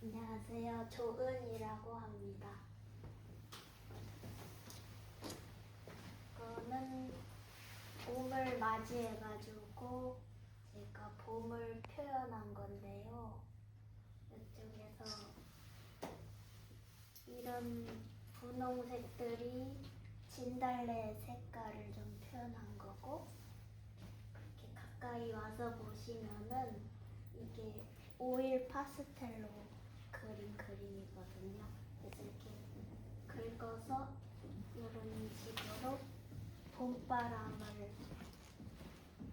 안녕하세요. 조은이라고 합니다. 이거는 봄을 맞이해가지고 제가 봄을 표현한 건데요. 이쪽에서 이런 분홍색들이 진달래 색깔을 좀 표현한 거고, 이렇게 가까이 와서 보시면은 이게 오일 파스텔로 그린 그림이거든요. 그래서 이렇게 긁어서 이런 식으로 봄바람을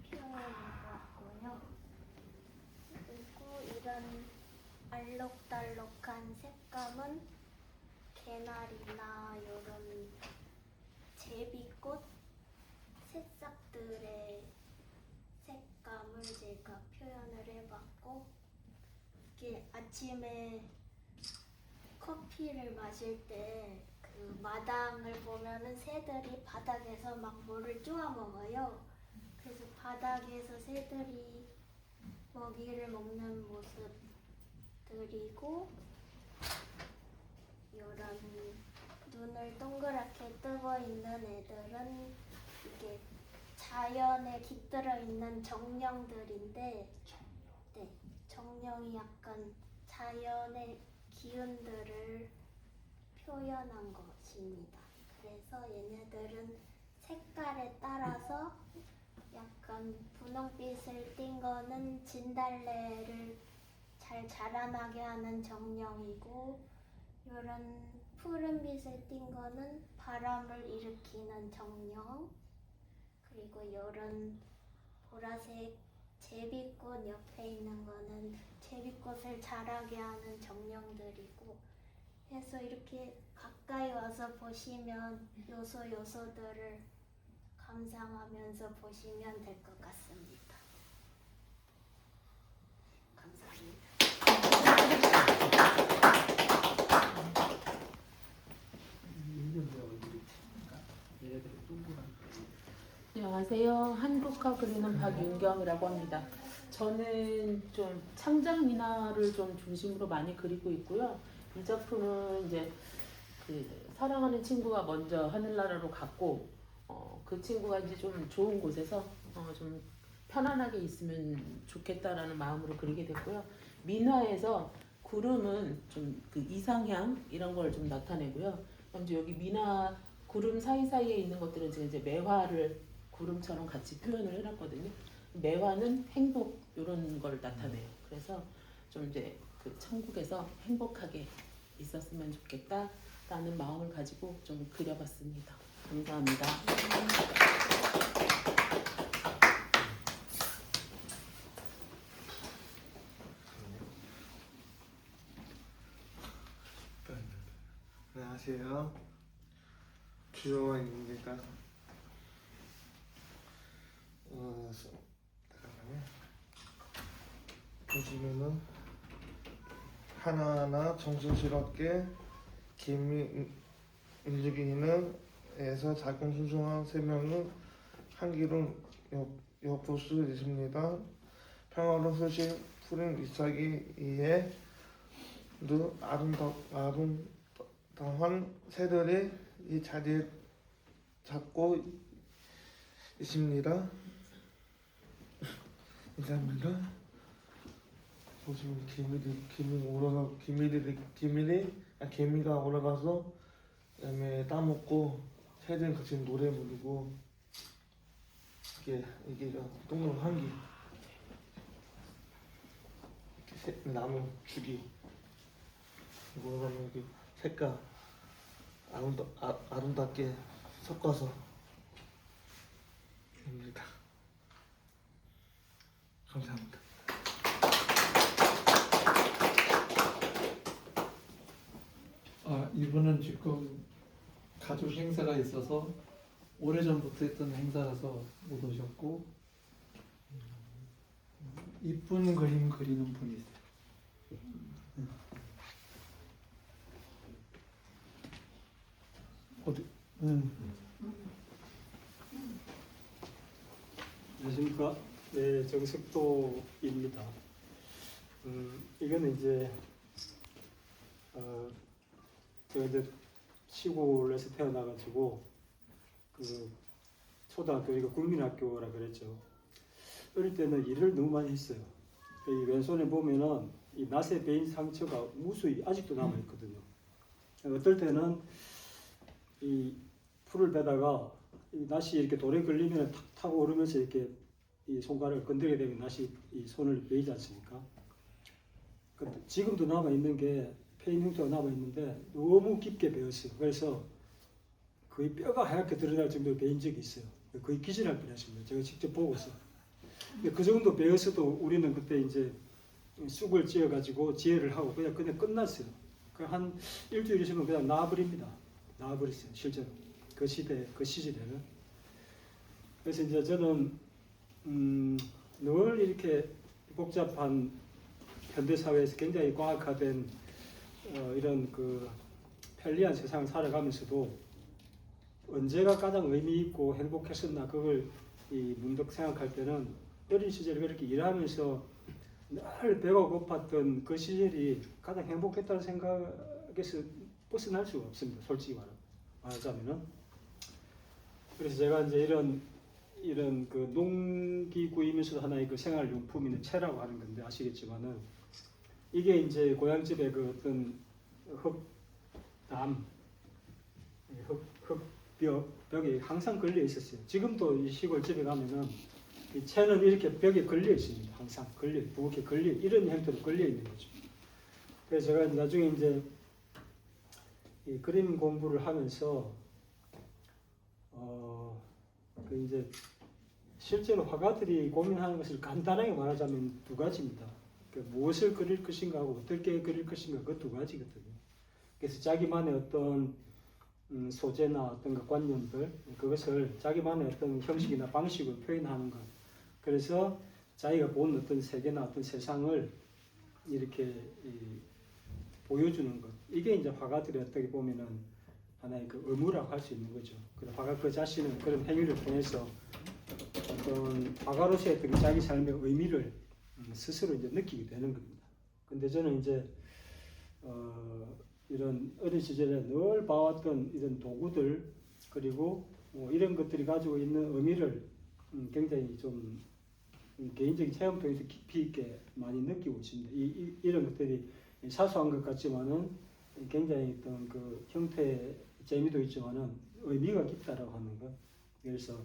표현해봤고요. 그리고 이런 알록달록한 색감은 개나리나 이런 제비꽃 새싹들의 색감을 제가 표현을 해봤고, 이게 아침에 커피를 마실 때 그 마당을 보면은 새들이 바닥에서 막 뭐를 쪼아 먹어요. 그래서 바닥에서 새들이 먹이를 먹는 모습들이고, 이런 눈을 동그랗게 뜨고 있는 애들은 이게 자연에 깃들어 있는 정령들인데, 네, 정령이 약간 자연의 기운들을 표현한 것입니다. 그래서 얘네들은 색깔에 따라서 약간 분홍빛을 띤 거는 진달래를 잘 자라나게 하는 정령이고, 이런 푸른빛을 띤 거는 바람을 일으키는 정령, 그리고 이런 보라색 제비꽃 옆에 있는 거는 제비꽃을 자라게 하는 정령들이고, 해서 이렇게 가까이 와서 보시면 요소들을 감상하면서 보시면 될 것 같습니다. 감사합니다. 안녕하세요. 한국화 그리는 박윤경이라고 합니다. 저는 좀 창작 민화를 좀 중심으로 많이 그리고 있고요. 이 작품은 이제 그 사랑하는 친구가 먼저 하늘나라로 갔고, 그 친구가 이제 좀 좋은 곳에서 좀 편안하게 있으면 좋겠다라는 마음으로 그리게 됐고요. 민화에서 구름은 좀 그 이상향 이런 걸 좀 나타내고요. 그럼 이제 여기 민화 구름 사이사이에 있는 것들은 제가 이제 매화를 구름처럼 같이 표현을 해놨거든요. 매화는 행복 이런 걸 나타내요. 그래서 좀 이제 그 천국에서 행복하게 있었으면 좋겠다라는 마음을 가지고 좀 그려봤습니다. 감사합니다. 안녕하세요. 주영환입니다. 잠깐만요. 보시면은 하나하나 정성스럽게 김이 움직이는 에서 작은 소중한 생명은 향기로운 엿볼 수 있습니다. 평화로운 소식 푸른 잎사귀 위에 아름다운 새들이 이 자리에 잡고 있습니다. 감사합니다. 보시면 개미가 올라가서 그다음에 따먹고 새들 같이 노래 부르고 이게 동그란 한기 나무 주기 뭐라고 하면 이렇게 색깔 아름답게 섞어서 입니다. 감사합니다. 이분은 지금 가족 행사가 있어서 오래전부터 했던 행사라서 못 오셨고, 이쁜 그림 그리는 분이세요. 어디? 안녕하십니까? 네, 정숙도입니다. 이거는 이제 제가 이제 시골에서 태어나가지고 그 초등학교 이거 국민학교라 그랬죠. 어릴 때는 일을 너무 많이 했어요. 이 왼손에 보면은 이 낫에 베인 상처가 무수히 아직도 남아 있거든요. 어떨 때는 이 풀을 베다가 이 낫이 이렇게 돌에 걸리면 탁 타고 오르면서 이렇게 이 손가락을 건드리게 되면 낫이 이 손을 베이지 않습니까? 근데 지금도 남아 있는 게 페인 흉터가 남아 있는데 너무 깊게 베었어요. 그래서 거의 뼈가 하얗게 드러날 정도로 베인 적이 있어요. 거의 기절할 뻔했습니다. 제가 직접 보고서. 근데 그 정도 베어서도 우리는 그때 이제 쑥을 찧어가지고 지혜를 하고 그냥 끝났어요. 한 일주일 있으면 그냥 나와버립니다. 나와버렸어요. 실제로 그 시절에는. 그래서 이제 저는 늘 이렇게 복잡한 현대 사회에서 굉장히 과학화된 이런 그 편리한 세상을 살아가면서도 언제가 가장 의미 있고 행복했었나 그걸 이 문득 생각할 때는 어린 시절에 그렇게 일하면서 늘 배가 고팠던 그 시절이 가장 행복했다는 생각에서 벗어날 수가 없습니다. 솔직히 말하자면은. 그래서 제가 이제 이런 그 농기구이면서도 하나의 그 생활용품인 채라고 하는 건데 아시겠지만은 이게 이제 고향집에 그 어떤 벽에 항상 걸려 있었어요. 지금도 이 시골집에 가면은 이 채는 이렇게 벽에 걸려 있습니다. 항상 부엌에 걸려 이런 형태로 걸려 있는 거죠. 그래서 제가 나중에 이제 이 그림 공부를 하면서 그 이제 실제로 화가들이 고민하는 것을 간단하게 말하자면 두 가지입니다. 그 무엇을 그릴 것인가 하고 어떻게 그릴 것인가 그 두 가지거든요. 그래서 자기만의 어떤 소재나 어떤 그 관념들 그것을 자기만의 어떤 형식이나 방식으로 표현하는 것. 그래서 자기가 본 어떤 세계나 어떤 세상을 이렇게 보여주는 것. 이게 이제 화가들이 어떻게 보면은 하나의 그 의무라고 할 수 있는 거죠. 그래서 화가 그 자신은 그런 행위를 통해서 어떤 화가로서의 어떤 자기 삶의 의미를 스스로 이제 느끼게 되는 겁니다. 근데 저는 이제 이런 어린 시절에 늘 봐왔던 이런 도구들 그리고 이런 것들이 가지고 있는 의미를 굉장히 좀 개인적인 체험 통해서 깊이 있게 많이 느끼고 있습니다. 이런 것들이 사소한 것 같지만은 굉장히 어떤 그 형태의 재미도 있지만은 의미가 깊다라고 하는 것. 그래서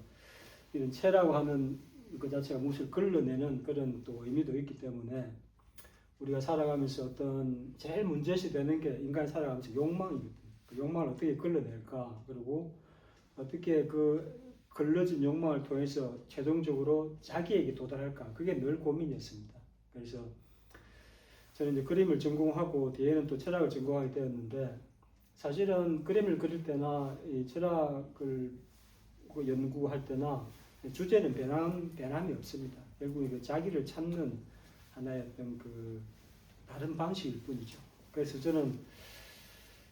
이런 채라고 하는 그 자체가 무엇을 걸러내는 그런 또 의미도 있기 때문에 우리가 살아가면서 어떤 제일 문제시 되는 게 인간이 살아가면서 욕망이거든요. 그 욕망을 어떻게 걸러낼까 그리고 어떻게 그 걸러진 욕망을 통해서 최종적으로 자기에게 도달할까 그게 늘 고민이었습니다. 그래서 저는 이제 그림을 전공하고 뒤에는 또 철학을 전공하게 되었는데 사실은 그림을 그릴 때나 이 철학을 연구할 때나 주제는 변함이 없습니다. 결국 이게 자기를 찾는 하나의 어떤 그 다른 방식일 뿐이죠. 그래서 저는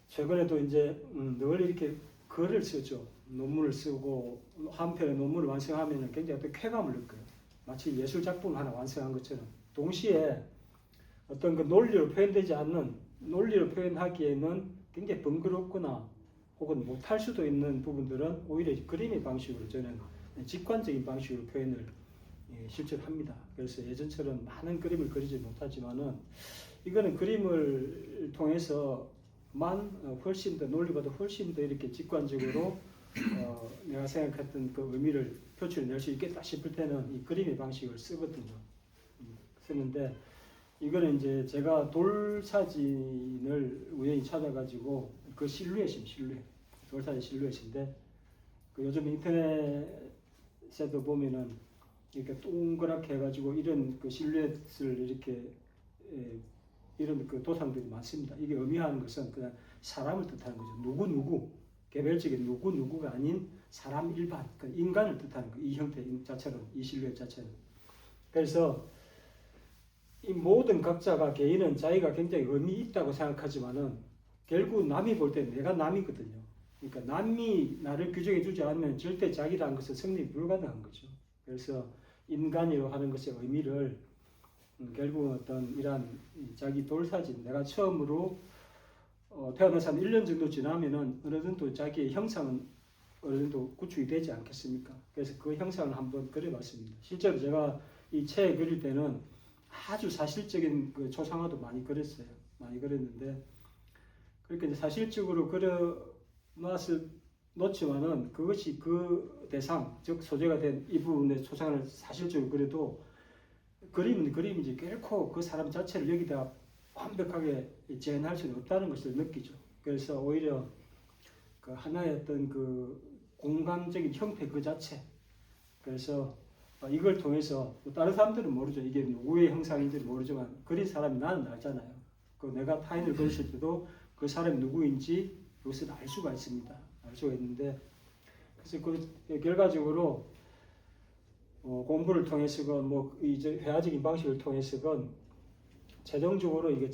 최근에도 이제 늘 이렇게 글을 쓰죠. 논문을 쓰고 한 편의 논문을 완성하면 굉장히 어떤 쾌감을 느껴요. 마치 예술 작품 하나 완성한 것처럼. 동시에 어떤 그 논리로 표현되지 않는 논리로 표현하기에는 굉장히 번거롭거나 혹은 못할 수도 있는 부분들은 오히려 그림의 방식으로 저는 직관적인 방식으로 표현을 실제로 합니다. 그래서 예전처럼 많은 그림을 그리지 못하지만은 이거는 그림을 통해서만 훨씬 더 논리보다 훨씬 더 이렇게 직관적으로 내가 생각했던 그 의미를 표출해낼 수 있겠다 싶을 때는 이 그림의 방식을 쓰거든요. 쓰는데 이거는 이제 제가 돌사진을 우연히 찾아가지고 그 실루엣 돌사진 실루엣인데 그 요즘 인터넷에도 보면은 이렇게 동그랗게 해가지고 이런 그 실루엣을 이렇게 이런 그 도상들이 많습니다. 이게 의미하는 것은 그냥 사람을 뜻하는 거죠. 누구 개별적인 누구가 아닌 사람 일반 그러니까 인간을 뜻하는 거. 이 형태 자체는 이 실루엣 자체는. 그래서 이 모든 각자가 개인은 자기가 굉장히 의미 있다고 생각하지만은 결국 남이 볼 때 내가 남이거든요. 그러니까 남이 나를 규정해 주지 않으면 절대 자기라는 것은 성립이 불가능한 거죠. 그래서 인간이라고 하는 것의 의미를 결국은 어떤 이러한 자기 돌사진 내가 처음으로 태어나서 한 1년 정도 지나면은 어느 정도 자기의 형상은 어느 정도 구축이 되지 않겠습니까? 그래서 그 형상을 한번 그려봤습니다. 실제로 제가 이 책 그릴 때는 아주 사실적인 그 초상화도 많이 그렸어요. 많이 그렸는데 그렇게 이제 사실적으로 놓지만은 그것이 그 대상, 즉 소재가 된 이 부분의 초상화를 사실적으로 그려도 그림은 그림이지 결코 그 사람 자체를 여기다 완벽하게 재현할 수는 없다는 것을 느끼죠. 그래서 오히려 그 하나의 어떤 그 공간적인 형태 그 자체. 그래서 이걸 통해서 다른 사람들은 모르죠. 이게 누구의 형상인지 모르지만 그린 사람이 나는 알잖아요. 그 내가 타인을 그렸을 때도 그 사람이 누구인지 그것을 알 수가 있습니다. 알 수가 있는데 그래서 그 결과적으로 공부를 통해서건 뭐 이제 회화적인 방식을 통해서건 최종적으로 이게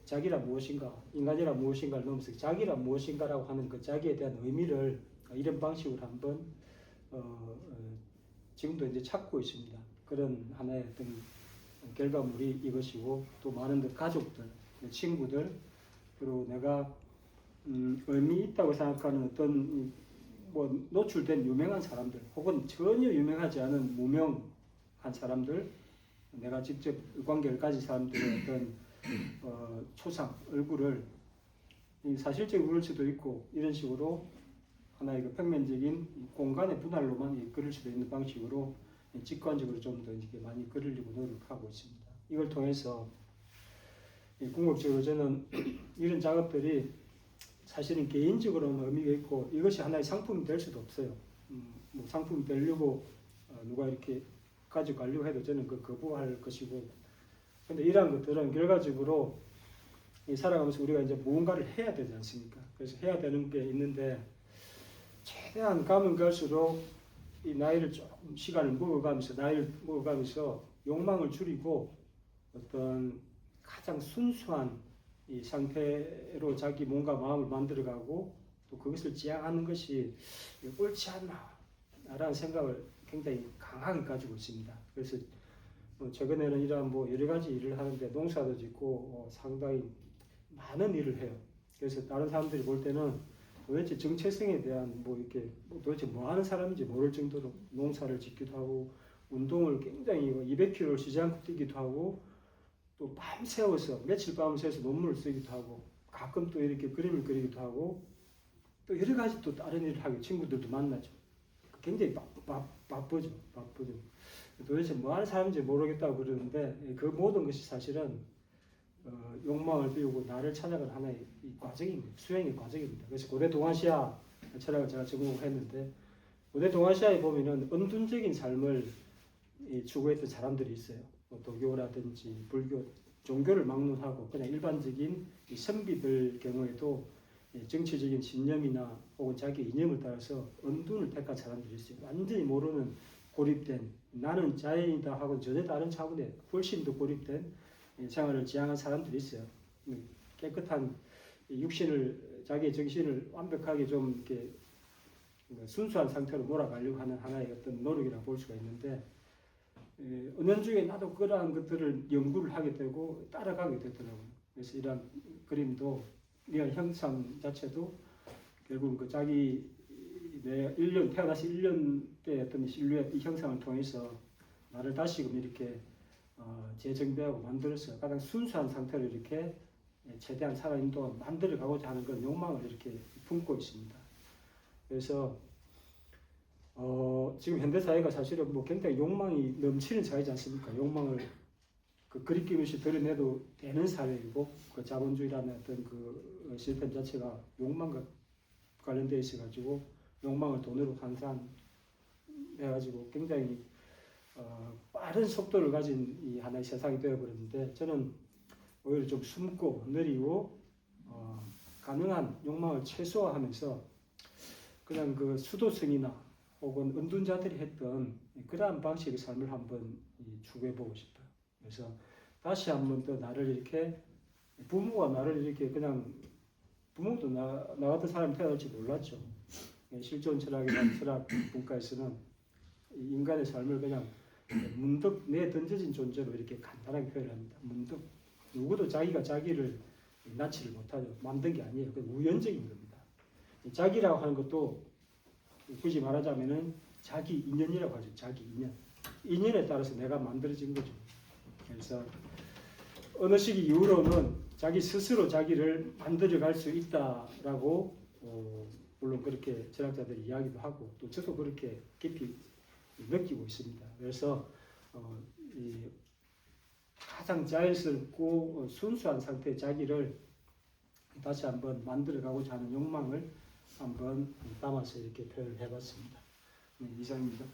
자기라 무엇인가, 인간이라 무엇인가를 넘어서 자기라 무엇인가라고 하는 그 자기에 대한 의미를 이런 방식으로 한번 지금도 이제 찾고 있습니다. 그런 하나의 어떤 결과물이 이것이고 또 많은 가족들, 친구들 그리고 내가 의미 있다고 생각하는 어떤 뭐 노출된 유명한 사람들 혹은 전혀 유명하지 않은 무명한 사람들 내가 직접 관계를 가진 사람들의 어떤 초상, 얼굴을 사실적으로 그릴 수도 있고 이런 식으로 하나의 그 평면적인 공간의 분할로만 그릴 수도 있는 방식으로 직관적으로 좀 더 이렇게 많이 그리려고 노력하고 있습니다. 이걸 통해서 궁극적으로 저는 이런 작업들이 사실은 개인적으로는 의미가 있고 이것이 하나의 상품이 될 수도 없어요. 뭐 상품이 되려고 누가 이렇게 가져가려고 해도 저는 그 거부할 것이고 근데 이러한 것들은 결과적으로 살아가면서 우리가 이제 무언가를 해야 되지 않습니까? 그래서 해야 되는 게 있는데 최대한 가면 갈수록 이 나이를 조금 시간을 먹어가면서 나이를 먹어가면서 욕망을 줄이고 어떤 가장 순수한 이 상태로 자기 몸과 마음을 만들어가고 또 그것을 지향하는 것이 옳지 않나라는 생각을 굉장히 강하게 가지고 있습니다. 그래서 최근에는 이러한 뭐 여러 가지 일을 하는데 농사도 짓고 상당히 많은 일을 해요. 그래서 다른 사람들이 볼 때는 도대체 정체성에 대한 뭐 이렇게 도대체 뭐 하는 사람인지 모를 정도로 농사를 짓기도 하고 운동을 굉장히 200km를 쉬지 않고 뛰기도 하고 또 밤새워서 며칠 밤새워서 논문을 쓰기도 하고 가끔 또 이렇게 그림을 그리기도 하고 또 여러 가지 또 다른 일을 하고 친구들도 만나죠. 굉장히 바쁘죠. 도대체 뭐 하는 사람인지 모르겠다고 그러는데 그 모든 것이 사실은 욕망을 비우고 나를 찾아가는 하나의 이 과정입니다. 수행의 과정입니다. 그래서 고대 동아시아 철학을 제가 전공했는데 고대 동아시아에 보면은 은둔적인 삶을 추구했던 사람들이 있어요. 뭐 도교라든지 불교, 종교를 막론하고 그냥 일반적인 이 선비들 경우에도 정치적인 신념이나 혹은 자기 이념을 따라서 은둔을 택한 사람들이 있어요. 완전히 모르는 고립된 나는 자연이다 하고 전혀 다른 차원에 훨씬 더 고립된 생활을 지향한 사람들이 있어요. 깨끗한 육신을 자기의 정신을 완벽하게 좀 이렇게 순수한 상태로 몰아가려고 하는 하나의 어떤 노력이라고 볼 수가 있는데 은연중에 나도 그러한 것들을 연구를 하게 되고 따라가게 되더라고요. 그래서 이러한 그림도 이런 형상 자체도 결국 그 자기 내 1년 태어나서 1년 때 어떤 실루엣 이 형상을 통해서 나를 다시금 이렇게 재정비하고 만들어서 가장 순수한 상태로 이렇게 최대한 살아있는 만들어가고자 하는 그런 욕망을 이렇게 품고 있습니다. 그래서 지금 현대 사회가 사실은 뭐 굉장히 욕망이 넘치는 사회지 않습니까? 욕망을 그 그리낌 없이 드러내도 되는 사회이고 그 자본주의라는 어떤 그 시스템 자체가 욕망과 관련되어 있어가지고 욕망을 돈으로 환산해가지고 굉장히 빠른 속도를 가진 이 하나의 세상이 되어버렸는데 저는 오히려 좀 숨고 느리고 가능한 욕망을 최소화하면서 그냥 그 수도승이나 혹은 은둔자들이 했던 그러한 방식의 삶을 한번 추구해보고 싶어요. 그래서 다시 한번 더 나를 이렇게 부모가 나를 이렇게 그냥 부모도 나 같은 사람이 태어날지 몰랐죠. 실존 철학이라는 철학 분과에서는 인간의 삶을 그냥 문득 내 던져진 존재로 이렇게 간단하게 표현합니다. 문득 누구도 자기가 자기를 낳지를 못하죠. 만든 게 아니에요. 그 우연적인 겁니다. 자기라고 하는 것도 굳이 말하자면은 자기 인연이라고 하죠. 자기 인연. 인연에 따라서 내가 만들어진 거죠. 그래서 어느 시기 이후로는 자기 스스로 자기를 만들어갈 수 있다라고 물론 그렇게 철학자들이 이야기도 하고 또 저도 그렇게 깊이 느끼고 있습니다. 그래서 이 가장 자연스럽고 순수한 상태의 자기를 다시 한번 만들어가고자 하는 욕망을 한번 담아서 이렇게 표현을 해봤습니다. 네, 이상입니다.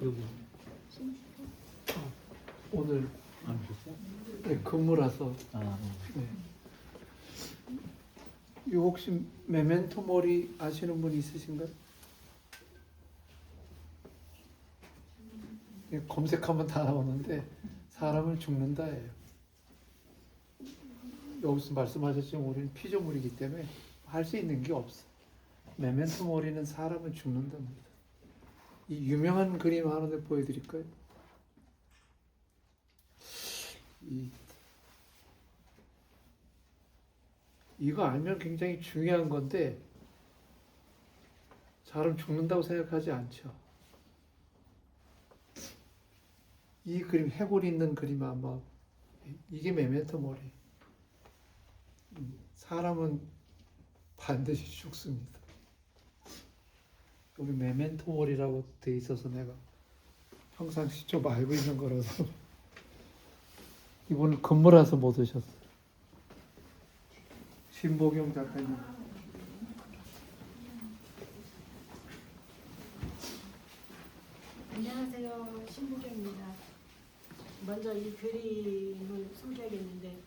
여기 오늘 네, 근무라서 네. 이 혹시 메멘토 모리 아시는 분 있으신가요? 검색하면 다 나오는데 사람은 죽는다예요. 여기서 말씀하셨지만 우리는 피조물이기 때문에 할 수 있는 게 없어. 메멘토 모리는 사람은 죽는답니다. 이 유명한 그림 하나 보여드릴까요? 이거 알면 굉장히 중요한 건데 사람 죽는다고 생각하지 않죠. 이 그림, 해골 있는 그림 아마 이게 메멘토 모리. 사람은 반드시 죽습니다. 우리 메멘토 모리라고 돼 있어서 내가 평상시 좀 알고 있는 거라서 이분은 근무라서 못 오셨어요. 신보경 작가님. 안녕하세요. 신보경입니다. 먼저 이 그림을 소개하겠는데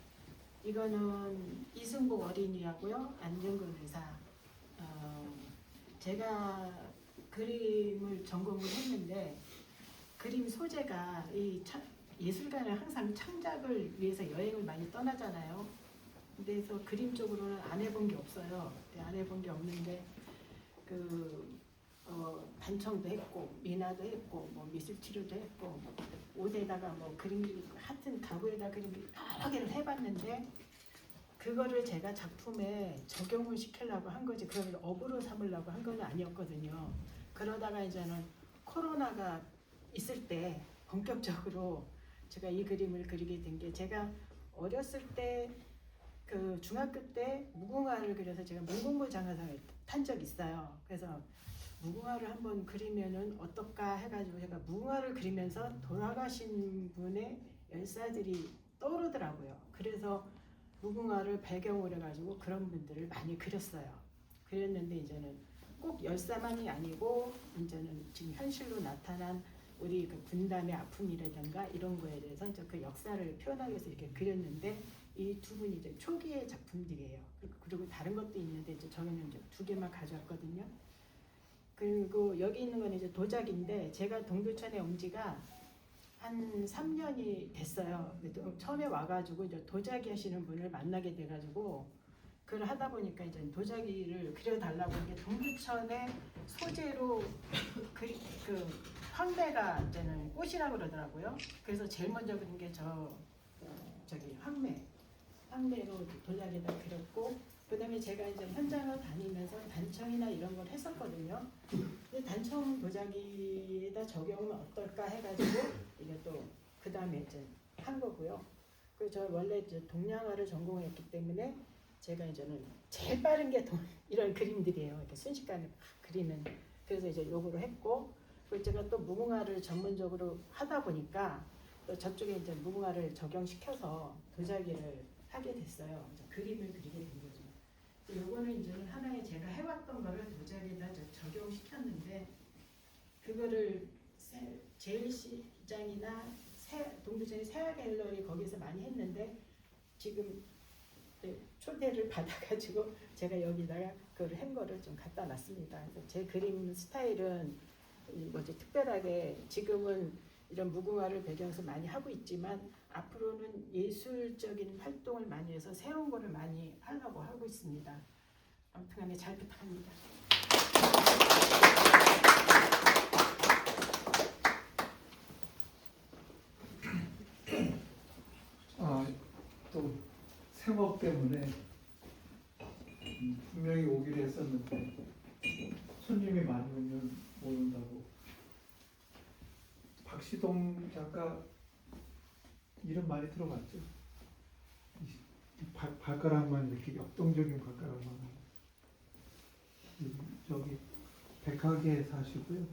이거는 이승복 어린이하고요. 안정근 의사. 제가 그림을 전공을 했는데 그림 소재가 예술가는 항상 창작을 위해서 여행을 많이 떠나잖아요. 그래서 그림 쪽으로는 안 해본 게 없어요. 안 해본 게 없는데 반청도 했고 미나도 했고 뭐 미술 치료도 했고 뭐 옷에다가 뭐 그림 하여튼 가구에다 그림 여러 개를 해봤는데 그거를 제가 작품에 적용을 시키려고 한 거지 그걸 업으로 삼으려고 한 건 아니었거든요. 그러다가 이제는 코로나가 있을 때 본격적으로 제가 이 그림을 그리게 된 게 제가 어렸을 때 그 중학교 때 무궁화를 그려서 제가 문공부 장학상을 탄 적이 있어요. 그래서 무궁화를 한번 그리면은 어떨까 해가지고 제가 무궁화를 그리면서 돌아가신 분의 열사들이 떠오르더라고요. 그래서 무궁화를 배경으로 해가지고 그런 분들을 많이 그렸어요. 그렸는데 이제는 꼭 열사만이 아니고 이제는 지금 현실로 나타난 우리 그 분단의 아픔이라든가 이런 거에 대해서 이제 그 역사를 표현하기 위해서 이렇게 그렸는데 이 두 분이 이제 초기의 작품들이에요. 그리고 다른 것도 있는데 이제 저는 이제 두 개만 가져왔거든요. 그리고 여기 있는 건 이제 도자기인데 제가 동두천에 온 지가 한 3년이 됐어요. 처음에 와가지고 이제 도자기 하시는 분을 만나게 돼가지고 그걸 하다 보니까 이제 도자기를 그려달라고 이게 동두천의 소재로 그 황매가 이제는 꽃이라고 그러더라고요. 그래서 제일 먼저 그린 게 저기 황매로 도자기에다 그렸고 그다음에 제가 이제 현장을 다니면서 단청이나 이런 걸 했었거든요. 근데 단청 도자기에다 적용하면 어떨까 해가지고 이게 또 그다음에 이제 한 거고요. 그리고 저 원래 이제 동양화를 전공했기 때문에 제가 이제는 제일 빠른 게 이런 그림들이에요. 이렇게 순식간에 막 그리는. 그래서 이제 요거로 했고 그리고 제가 또 무궁화를 전문적으로 하다 보니까 또 저쪽에 이제 무궁화를 적용시켜서 도자기를 하게 됐어요. 그림을 그리게 된 거죠. 요거는 이제는 하나의 제가 해왔던 거를 도자기에다 적용시켰는데 그거를 제일시장이나 동두천의 세화 갤러리 거기서 많이 했는데 지금 초대를 받아가지고 제가 여기다가 그걸 한 거를 좀 갖다 놨습니다. 그래서 제 그림 스타일은 뭐지 특별하게 지금은 이런 무궁화를 배경에서 많이 하고 있지만 앞으로는 예술적인 활동을 많이 해서 새로운 거를 많이 하려고 하고 있습니다. 아무튼 간에 잘 부탁합니다. 때문에 분명히 오기로 했었는데 손님이 많이 오면 못 온다고. 박시동 작가 이름 많이 들어봤죠? 발가락만 이렇게 역동적인 발가락만. 저기 백화계에 사시고요.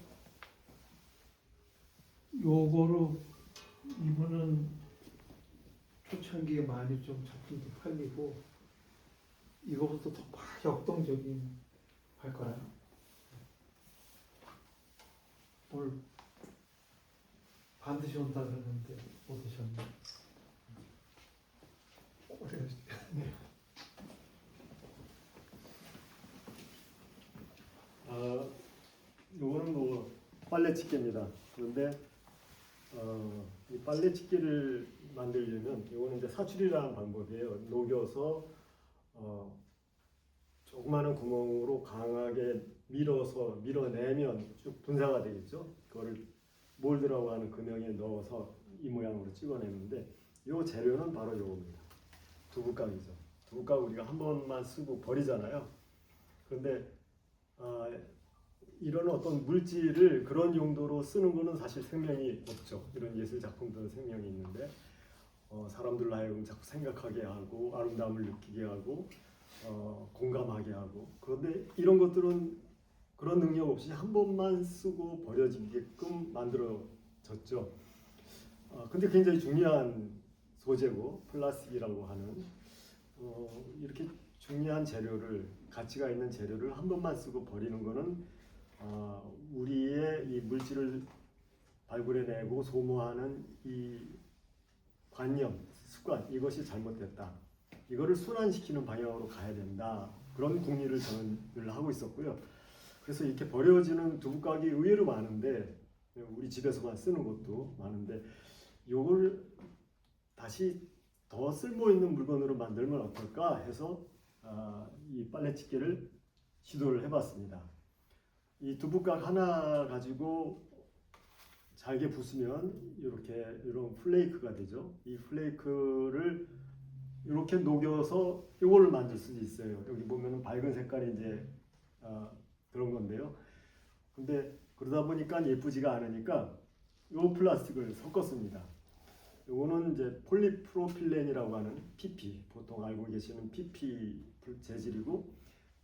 요거로 이분은 초창기에 많이 좀 작품도 팔리고 이거부터 더 역동적인 발가락. 오늘 반드시 온다 그러는데 못 오셨네. 네. 요거는 뭐 빨래집게입니다. 그런데 이 빨래집게를 만들려면 요거는 이제 사출이라는 방법이에요. 녹여서 조그마한 구멍으로 강하게 밀어내면 쭉 분사가 되겠죠. 그거를 몰드라고 하는 금형에 넣어서 이 모양으로 찍어내는데 요 재료는 바로 요겁니다. 두부각이죠. 두부각 우리가 한 번만 쓰고 버리잖아요. 그런데 이런 어떤 물질을 그런 용도로 쓰는 거는 사실 생명이 없죠. 이런 예술 작품들은 생명이 있는데 사람들로 하여금 자꾸 생각하게 하고 아름다움을 느끼게 하고 공감하게 하고, 그런데 이런 것들은 그런 능력 없이 한 번만 쓰고 버려지게끔 만들어졌죠. 근데 굉장히 중요한 소재고 플라스틱이라고 하는 이렇게 중요한 재료를, 가치가 있는 재료를 한 번만 쓰고 버리는 거는 우리의 이 물질을 발굴해내고 소모하는 이 관념, 습관, 이것이 잘못됐다. 이거를 순환시키는 방향으로 가야 된다. 그런 궁리를 저는 늘 하고 있었고요. 그래서 이렇게 버려지는 두부각이 의외로 많은데, 우리 집에서만 쓰는 것도 많은데, 이걸 다시 더 쓸모있는 물건으로 만들면 어떨까 해서 이 빨래집게를 시도를 해봤습니다. 이 두부각 하나 가지고 잘게 부수면 이렇게 이런 플레이크가 되죠. 이 플레이크를 이렇게 녹여서 이거를 만들 수도 있어요. 여기 보면은 밝은 색깔이 이제 그런 건데요. 근데 그러다 보니까 예쁘지가 않으니까 이 플라스틱을 섞었습니다. 이거는 이제 폴리프로필렌이라고 하는 PP, 보통 알고 계시는 PP 재질이고,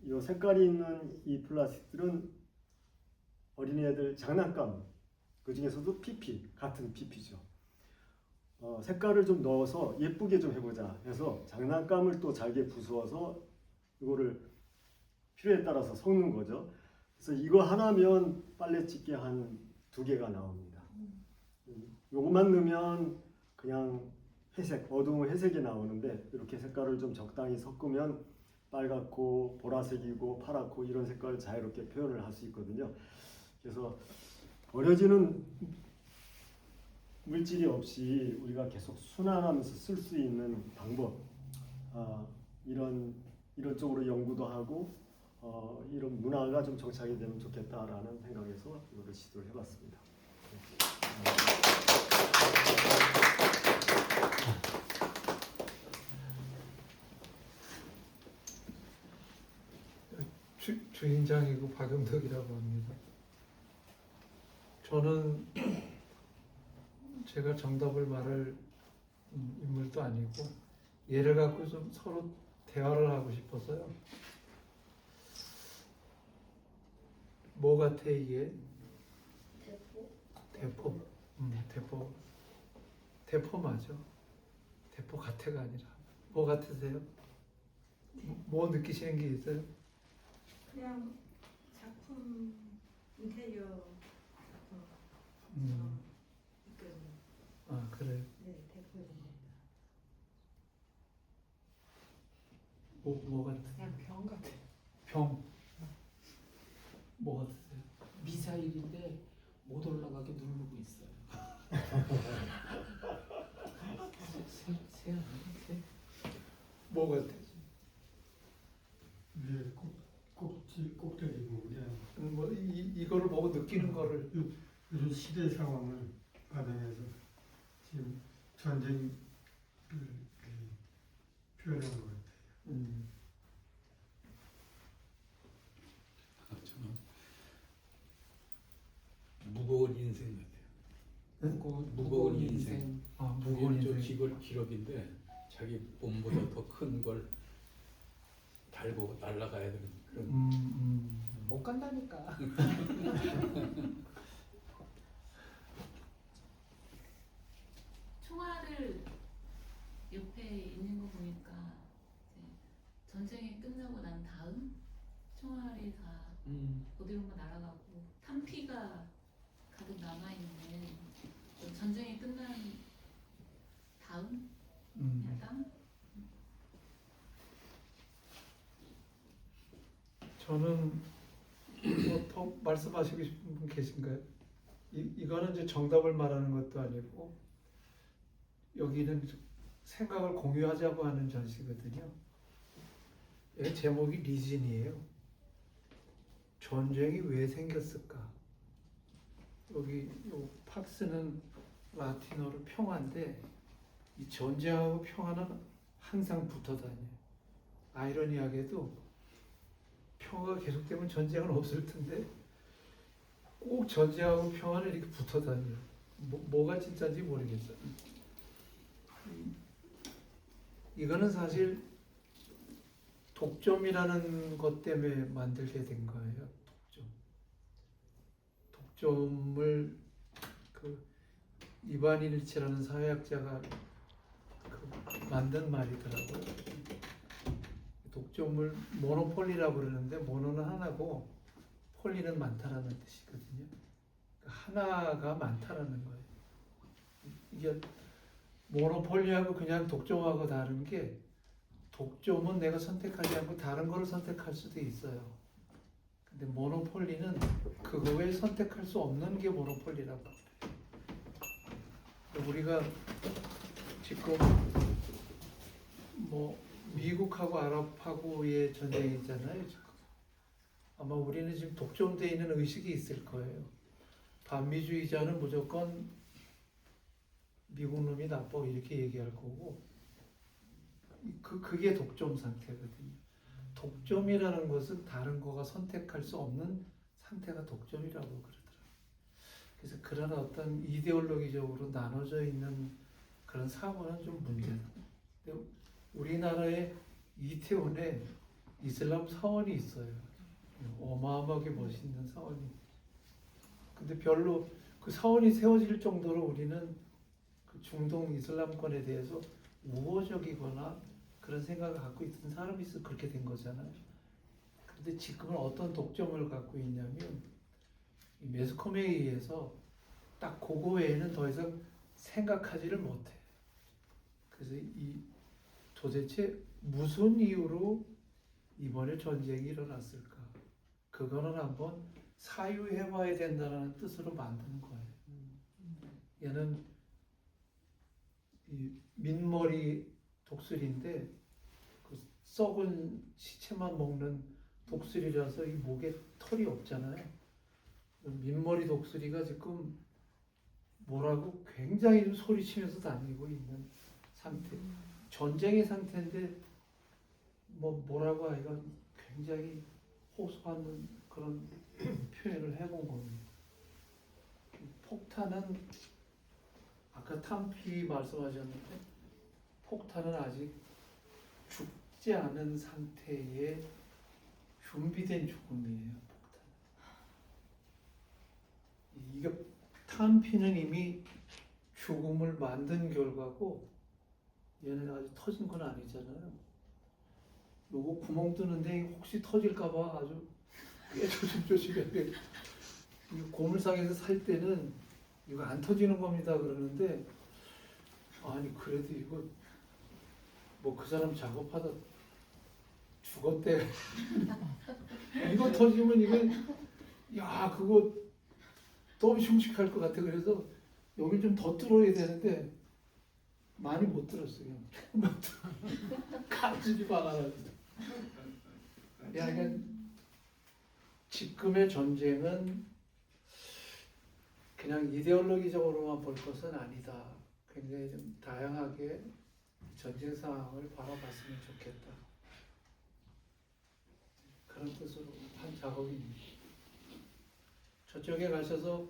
이 색깔이 있는 이 플라스틱들은 어린이들 장난감, 그 중에서도 PP, 같은 PP죠. 색깔을 좀 넣어서 예쁘게 좀 해보자 해서 장난감을 또 잘게 부수어서 이거를 필요에 따라서 섞는 거죠. 그래서 이거 하나면 빨래집게 한 2개가 나옵니다. 요것만 넣으면 그냥 회색, 어두운 회색이 나오는데, 이렇게 색깔을 좀 적당히 섞으면 빨갛고 보라색이고 파랗고 이런 색깔을 자유롭게 표현을 할 수 있거든요. 그래서 버려지는 물질이 없이 우리가 계속 순환하면서 쓸 수 있는 방법, 이런 쪽으로 연구도 하고 이런 문화가 좀 정착이 되면 좋겠다라는 생각에서 이거를 시도를 해봤습니다. 주인장이고 박영덕이라고 합니다. 저는 제가 정답을 말할 인물도 아니고 얘를 갖고 좀 서로 대화를 하고 싶어서요. 뭐 같아 이게? 대포. 대포 맞아. 대포 같아가 아니라 뭐 같으세요? 뭐 느끼시는 게 있어요? 그냥 작품 인테리어 작품 있거든요. 아 그래. 네, 대표입니다. 뭐 같아? 그냥 병 같아. 병. 뭐 같으세요? 미사일인데 못 올라가게 누르고 있어요. 새. 뭐 같아? 위에 꼭대기 부분에 뭐 이거를 보고 느끼는 거를 요즘 시대 상황을 반영해서 지금 전쟁을 표현한 것 같아요. 저는 무거운 인생 같아요. 무거운 인생. 무거운 저 인생. 기록인데 자기 몸보다 더 큰 걸 달고 날아가야 되는 그런. 못 간다니까. 총알을 옆에 있는 거 보니까 이제 전쟁이 끝나고 난 다음 총알이 다 어디론가 날아가고 탄피가 가득 남아 있는 전쟁이 끝난 다음 땅. 저는 더 말씀하시고 싶은 분 계신가요? 이거는 이제 정답을 말하는 것도 아니고 여기는 생각을 공유하자고 하는 전시거든요. 여기 제목이 리진이에요. 전쟁이 왜 생겼을까? 여기 요 팍스는 라틴어로 평화인데 이 전쟁하고 평화는 항상 붙어 다녀요. 아이러니하게도 평화가 계속되면 전쟁은 없을 텐데 꼭 전쟁하고 평화는 이렇게 붙어 다녀요. 뭐가 진짜인지 모르겠어요. 이거는 사실 독점이라는 것 때문에 만들게 된 거예요. 독점을 그 이반 일치라는 사회학자가 만든 말이더라고요. 독점을 모노폴리라고 그러는데 모노는 하나고 폴리는 많다라는 뜻이거든요. 하나가 많다라는 거예요. 이게 모노폴리하고 그냥 독점하고 다른 게 독점은 내가 선택하지 않고 다른 거를 선택할 수도 있어요. 근데 모노폴리는 그거 외에 선택할 수 없는 게 모노폴리라고 해요. 우리가 지금 뭐 미국하고 아랍하고의 전쟁이잖아요. 지금. 아마 우리는 지금 독점되어 있는 의식이 있을 거예요. 반미주의자는 무조건 미국 놈이 나빠 이렇게 얘기할 거고 그게 독점 상태거든요. 독점이라는 것은 다른 거가 선택할 수 없는 상태가 독점이라고 그러더라고요. 그래서 그런 어떤 이데올로기적으로 나눠져 있는 그런 사고는 좀 문제다. 우리나라에 이태원에 이슬람 사원이 있어요. 어마어마하게 멋있는 사원이. 근데 별로 그 사원이 세워질 정도로 우리는 그 중동 이슬람권에 대해서 우호적이거나 그런 생각을 갖고 있던 사람이 있어 그렇게 된 거잖아요. 근데 지금은 어떤 독점을 갖고 있냐면 이 매스컴에 의해서 딱 그거 외에는 더 이상 생각하지를 못해. 그래서 이 도대체 무슨 이유로 이번에 전쟁이 일어났을까? 그거는 한번 사유해봐야 된다는 뜻으로 만드는 거예요. 얘는 이 민머리 독수리인데 그 썩은 시체만 먹는 독수리라서 이 목에 털이 없잖아요. 민머리 독수리가 지금 뭐라고 굉장히 좀 소리치면서 다니고 있는 상태. 전쟁의 상태인데 뭐라고 하기가 굉장히 호소하는 그런 표현을 해본 겁니다. 폭탄은 아까 탄피 말씀하셨는데 폭탄은 아직 죽지 않은 상태의 준비된 죽음이에요. 폭탄. 이게 탄피는 이미 죽음을 만든 결과고 얘는 아직 터진 건 아니잖아요. 요거 구멍 뚫는데 혹시 터질까봐 아주 꽤 조심조심해야 돼. 고물상에서 살 때는 이거 안 터지는 겁니다 그러는데 아니 그래도 이거 뭐 그 사람 작업하다 죽었대. 이거 터지면 이게 야 그거 너무 흉측할 것 같아. 그래서 여기 좀 더 뚫어야 되는데 많이 못 들었어요. 가지지 말아가지고. 그러니까 지금의 전쟁은 그냥 이데올로기적으로만 볼 것은 아니다. 굉장히 좀 다양하게 전쟁 상황을 바라봤으면 좋겠다. 그런 뜻으로 한 작업입니다. 저쪽에 가셔서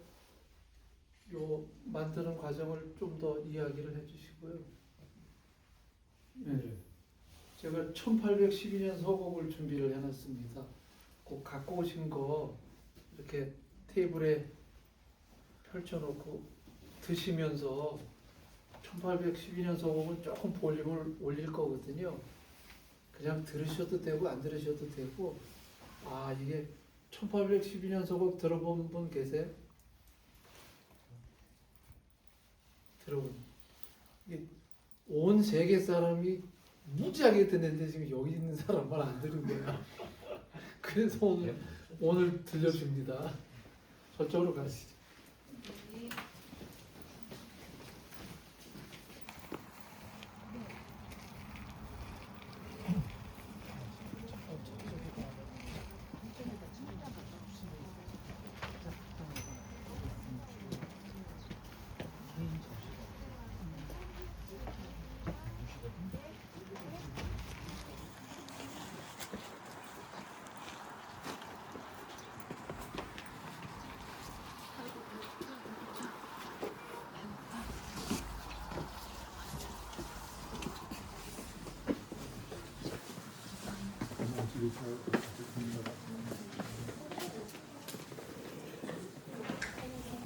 요 만드는 과정을 좀 더 이야기를 해주시고요. 네. 제가 1812년 서곡을 준비를 해놨습니다. 꼭 갖고 오신 거 이렇게 테이블에 펼쳐놓고 드시면서 1812년 서곡은 조금 볼륨을 올릴 거거든요. 그냥 들으셔도 되고 안 들으셔도 되고, 아 이게 1812년 서곡 들어본 분 계세요? 들어본. 이게 온 세계 사람이 무지하게 듣는데 지금 여기 있는 사람만 안 들은 거야. 그래서 오늘 들려줍니다. 저쪽으로 가시죠.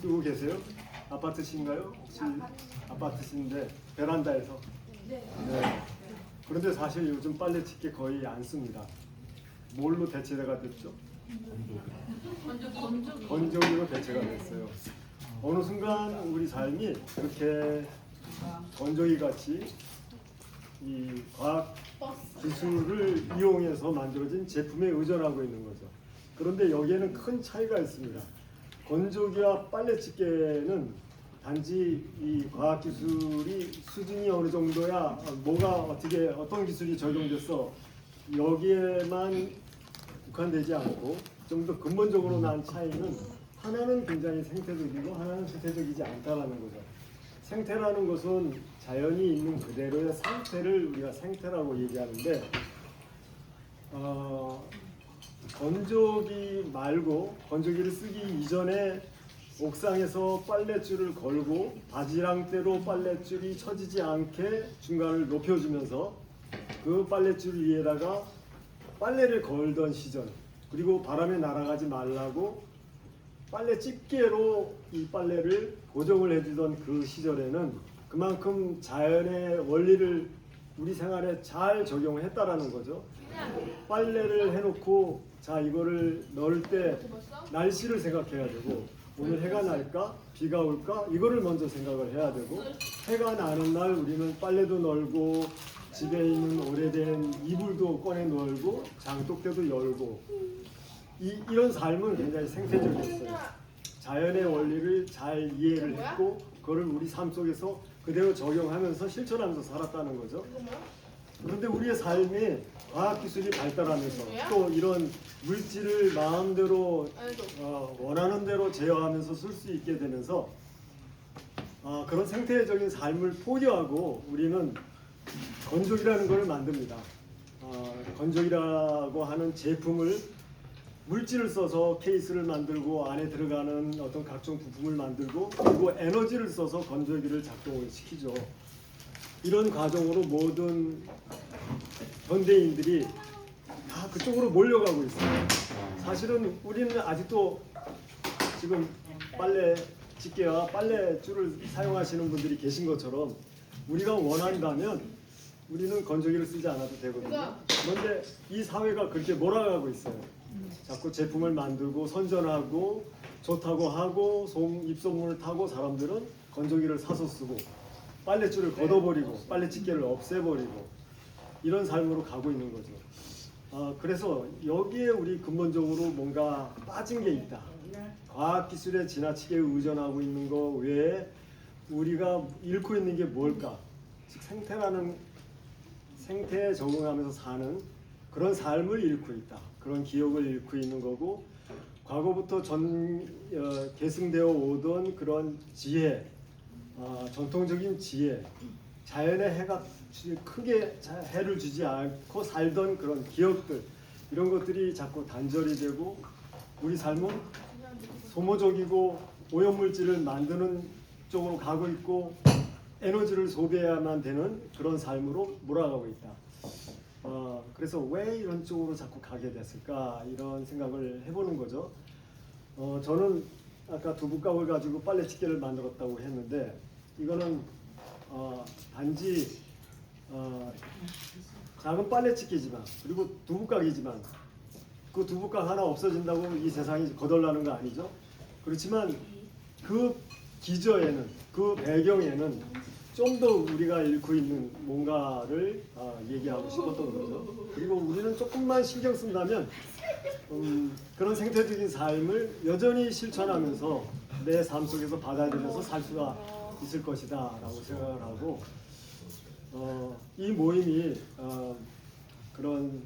누구 계세요? 아파트신가요? 혹시 아파트신데 베란다에서? 네. 그런데 사실 요즘 빨래 집게 거의 안 씁니다. 뭘로 대체가 됐죠? 건조기로 대체가 됐어요. 어느 순간 우리 삶이 그렇게 건조기 같이 이 과학 기술을 이용해서 만들어진 제품에 의존하고 있는 거죠. 그런데 여기에는 큰 차이가 있습니다. 건조기와 빨래집게는 단지 이 과학 기술이 수준이 어느 정도야, 뭐가 어떻게 어떤 기술이 적용돼서 여기에만 국한되지 않고 좀 더 근본적으로 난 차이는 하나는 굉장히 생태적이고 하나는 생태적이지 않다라는 거죠. 생태라는 것은 자연이 있는 그대로의 상태를 우리가 생태라고 얘기하는데, 건조기 말고 건조기를 쓰기 이전에 옥상에서 빨랫줄을 걸고 바지랑대로 빨랫줄이 처지지 않게 중간을 높여주면서 그 빨랫줄 위에다가 빨래를 걸던 시절, 그리고 바람에 날아가지 말라고 빨래 집게로 이 빨래를 고정을 해주던 그 시절에는 그만큼 자연의 원리를 우리 생활에 잘 적용했다라는 거죠. 빨래를 해놓고 자 이거를 넣을 때 날씨를 생각해야 되고, 오늘 해가 날까 비가 올까 이거를 먼저 생각을 해야 되고, 해가 나는 날 우리는 빨래도 널고 집에 있는 오래된 이불도 꺼내 널고 장독대도 열고, 이런 삶은 굉장히 생태적이었어요. 자연의 원리를 잘 이해를 했고 그걸 우리 삶 속에서 그대로 적용하면서 실천하면서 살았다는 거죠. 그런데 우리의 삶이 과학기술이 발달하면서 또 이런 물질을 마음대로 원하는 대로 제어하면서 쓸 수 있게 되면서 그런 생태적인 삶을 포기하고 우리는 건조기라는 걸 만듭니다. 건조기라고 하는 제품을 물질을 써서 케이스를 만들고 안에 들어가는 어떤 각종 부품을 만들고 그리고 에너지를 써서 건조기를 작동을 시키죠. 이런 과정으로 모든 현대인들이 다 그쪽으로 몰려가고 있어요. 사실은 우리는 아직도 지금 빨래 집게와 빨래줄을 사용하시는 분들이 계신 것처럼 우리가 원한다면 우리는 건조기를 쓰지 않아도 되거든요. 그런데 이 사회가 그렇게 몰아가고 있어요. 자꾸 제품을 만들고 선전하고 좋다고 하고 입소문을 타고 사람들은 건조기를 사서 쓰고 빨랫줄을 걷어버리고 빨래집게를 없애버리고 이런 삶으로 가고 있는 거죠. 그래서 여기에 우리 근본적으로 뭔가 빠진 게 있다. 과학기술에 지나치게 의존하고 있는 거 외에 우리가 잃고 있는 게 뭘까? 즉 생태에 적응하면서 사는 그런 삶을 잃고 있다. 그런 기억을 잃고 있는 거고, 과거부터 계승되어 오던 그런 지혜, 전통적인 지혜, 자연의 해가 크게 해를 주지 않고 살던 그런 기억들, 이런 것들이 자꾸 단절이 되고 우리 삶은 소모적이고 오염물질을 만드는 쪽으로 가고 있고 에너지를 소비해야만 되는 그런 삶으로 몰아가고 있다. 그래서 왜 이런 쪽으로 자꾸 가게 됐을까 이런 생각을 해보는 거죠. 저는 아까 두부값을 가지고 빨래집게를 만들었다고 했는데 이거는 단지 작은 빨래집게지만 그리고 두부깍이지만 그 두부깍 하나 없어진다고 이 세상이 거덜나는 거 아니죠. 그렇지만 그 기저에는 그 배경에는 좀 더 우리가 잃고 있는 뭔가를 얘기하고 싶었던 거죠. 그리고 우리는 조금만 신경 쓴다면 그런 생태적인 삶을 여전히 실천하면서 내 삶 속에서 받아들여서 살 수가 있을 것이다 라고 생각을 하고 이 모임이 그런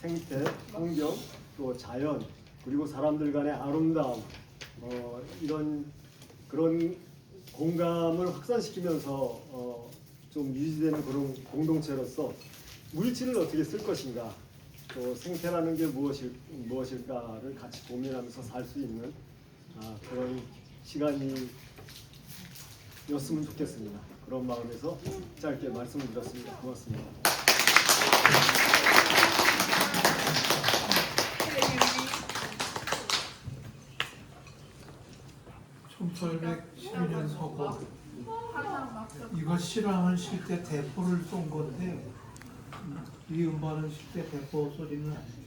생태, 환경, 또 자연 그리고 사람들 간의 아름다움 이런 그런 공감을 확산시키면서 좀 유지되는 그런 공동체로서 물질을 어떻게 쓸 것인가 또 생태라는 게 무엇일까를 같이 고민하면서 살 수 있는 그런 시간이었으면 좋겠습니다. 그런 마음에서 짧게 말씀을 드렸습니다. 고맙습니다. 1812년 서거 이거 실황은 실제 대포를 쏜 건데 이 음반은 실제 대포 소리는 아니에요.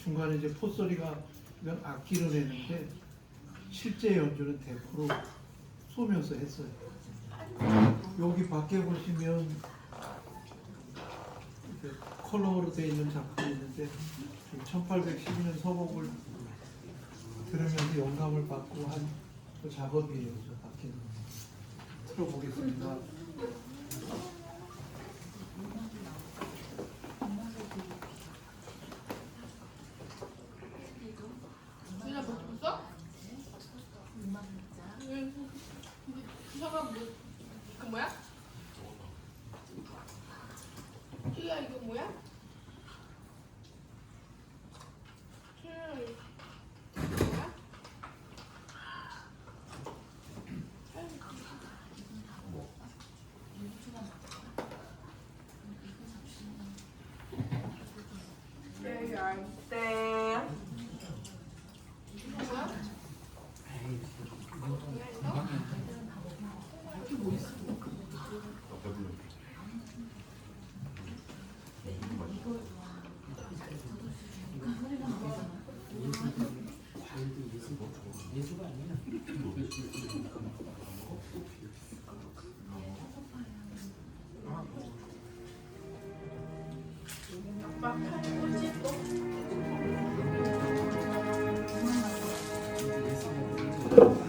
중간에 이제 포소리가 이건 악기로 내는데 실제 연주는 대포로 쏘면서 했어요. 여기 밖에 보시면 컬러로 되어 있는 작품이 있는데 1812년 서곡을 들으면서 영감을 받고 한 그 작업이에요. 저 밖에 틀어보겠습니다. 그 뭐야? 쭈야 이거 뭐야? 쭈야 이거 뭐야? 네. 또